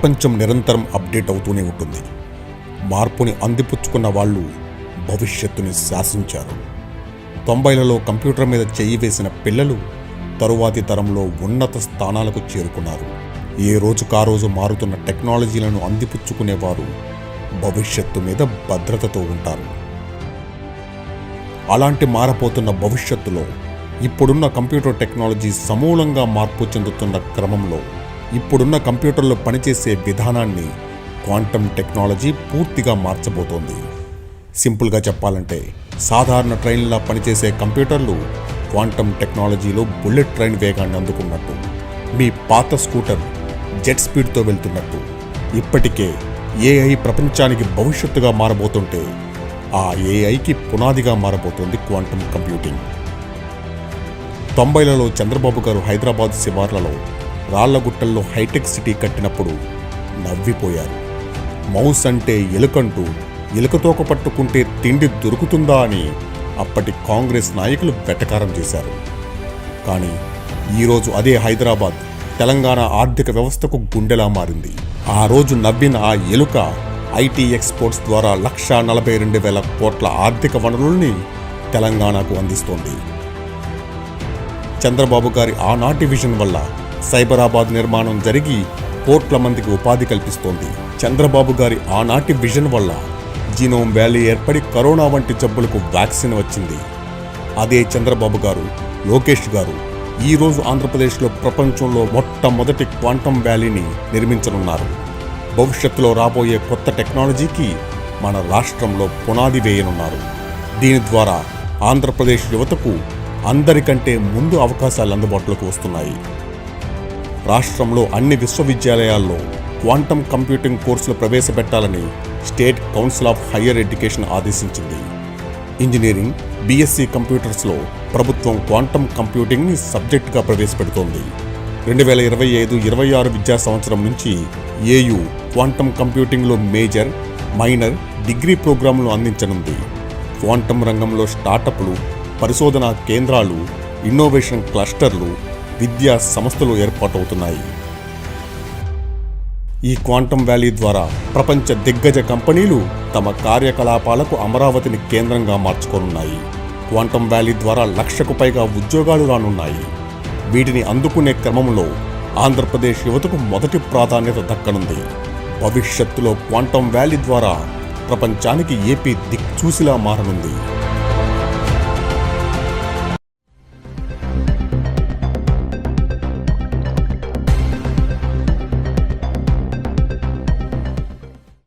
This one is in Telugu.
ప్రపంచం నిరంతరం అప్డేట్ అవుతూనే ఉంటుంది. మార్పుని అందిపుచ్చుకున్న వాళ్ళు భవిష్యత్తుని శాసించారు. 90లలో కంప్యూటర్ మీద చెయ్యి వేసిన పిల్లలు తరువాతి తరంలో ఉన్నత స్థానాలకు చేరుకున్నారు. ఏ రోజుకారోజు మారుతున్న టెక్నాలజీలను అందిపుచ్చుకునేవారు భవిష్యత్తు మీద భద్రతతో ఉంటారు. అలాంటి మారపోతున్న భవిష్యత్తులో ఇప్పుడున్న కంప్యూటర్ టెక్నాలజీ సమూలంగా మార్పు చెందుతున్న క్రమంలో ఇప్పుడున్న కంప్యూటర్లో పనిచేసే విధానాన్ని క్వాంటమ్ టెక్నాలజీ పూర్తిగా మార్చబోతోంది. సింపుల్గా చెప్పాలంటే సాధారణ ట్రైన్లా పనిచేసే కంప్యూటర్లు క్వాంటమ్ టెక్నాలజీలో బుల్లెట్ ట్రైన్ వేగాన్ని అందుకున్నట్టు, మీ పాత స్కూటర్ జెట్ స్పీడ్తో వెళ్తున్నట్టు ఇప్పటికే ఏఐ ప్రపంచానికి భవిష్యత్తుగా మారబోతుంటే ఆ ఏఐకి పునాదిగా మారబోతోంది క్వాంటమ్ కంప్యూటింగ్. 90లలో చంద్రబాబు గారు హైదరాబాద్ శివార్లలో రాళ్లగుట్టల్లో హైటెక్ సిటీ కట్టినప్పుడు నవ్విపోయారు. మౌస్ అంటే ఎలుకంటూ ఎలుకతోక పట్టుకుంటే తిండి దొరుకుతుందా అని అప్పటి కాంగ్రెస్ నాయకులు వెటకారం చేశారు. కానీ ఈరోజు అదే హైదరాబాద్ తెలంగాణ ఆర్థిక వ్యవస్థకు గుండెలా మారింది. ఆ రోజు నవ్విన ఆ ఎలుక ఐటీ ఎక్స్పోర్ట్స్ ద్వారా 1,42,000 కోట్ల ఆర్థిక వనరుల్ని తెలంగాణకు అందిస్తోంది. చంద్రబాబు గారి ఆనాటి విజన్ వల్ల సైబరాబాద్ నిర్మాణం జరిగి కోట్ల మందికి ఉపాధి కల్పిస్తోంది. చంద్రబాబు గారి ఆనాటి విజన్ వల్ల జీనోమ్ వ్యాలీ ఏర్పడి కరోనా వంటి జబ్బులకు వ్యాక్సిన్ వచ్చింది. అదే చంద్రబాబు గారు, లోకేష్ గారు ఈరోజు ఆంధ్రప్రదేశ్లో ప్రపంచంలో మొట్టమొదటి క్వాంటమ్ వ్యాలీని నిర్మించనున్నారు. భవిష్యత్తులో రాబోయే కొత్త టెక్నాలజీకి మన రాష్ట్రంలో పునాది వేయనున్నారు. దీని ద్వారా ఆంధ్రప్రదేశ్ యువతకు అందరికంటే ముందు అవకాశాలు అందుబాటులోకి వస్తున్నాయి. రాష్ట్రంలో అన్ని విశ్వవిద్యాలయాల్లో క్వాంటమ్ కంప్యూటింగ్ కోర్సులు ప్రవేశపెట్టాలని state council of higher education ఆదేశించింది. ఇంజనీరింగ్, బీఎస్సీ కంప్యూటర్స్లో ప్రభుత్వం క్వాంటమ్ కంప్యూటింగ్ని సబ్జెక్టుగా ప్రవేశపెడుతోంది. 2025-26 విద్యా సంవత్సరం నుంచి ఏయూ క్వాంటమ్ కంప్యూటింగ్లో మేజర్, మైనర్, డిగ్రీ ప్రోగ్రాంలు అందించనుంది. క్వాంటమ్ రంగంలో స్టార్టప్లు, పరిశోధనా కేంద్రాలు, ఇన్నోవేషన్ క్లస్టర్లు, విద్యా సంస్థలు ఏర్పాటవుతున్నాయి. ఈ క్వాంటమ్ వ్యాలీ ద్వారా ప్రపంచ దిగ్గజ కంపెనీలు తమ కార్యకలాపాలకు అమరావతిని కేంద్రంగా మార్చుకోనున్నాయి. క్వాంటమ్ వ్యాలీ ద్వారా 1,00,000కు పైగా ఉద్యోగాలు రానున్నాయి. వీటిని అందుకునే క్రమంలో ఆంధ్రప్రదేశ్ యువతకు మొదటి ప్రాధాన్యత దక్కనుంది. భవిష్యత్తులో క్వాంటమ్ వ్యాలీ ద్వారా ప్రపంచానికి ఏపీ దిక్చూసిలా మారనుంది.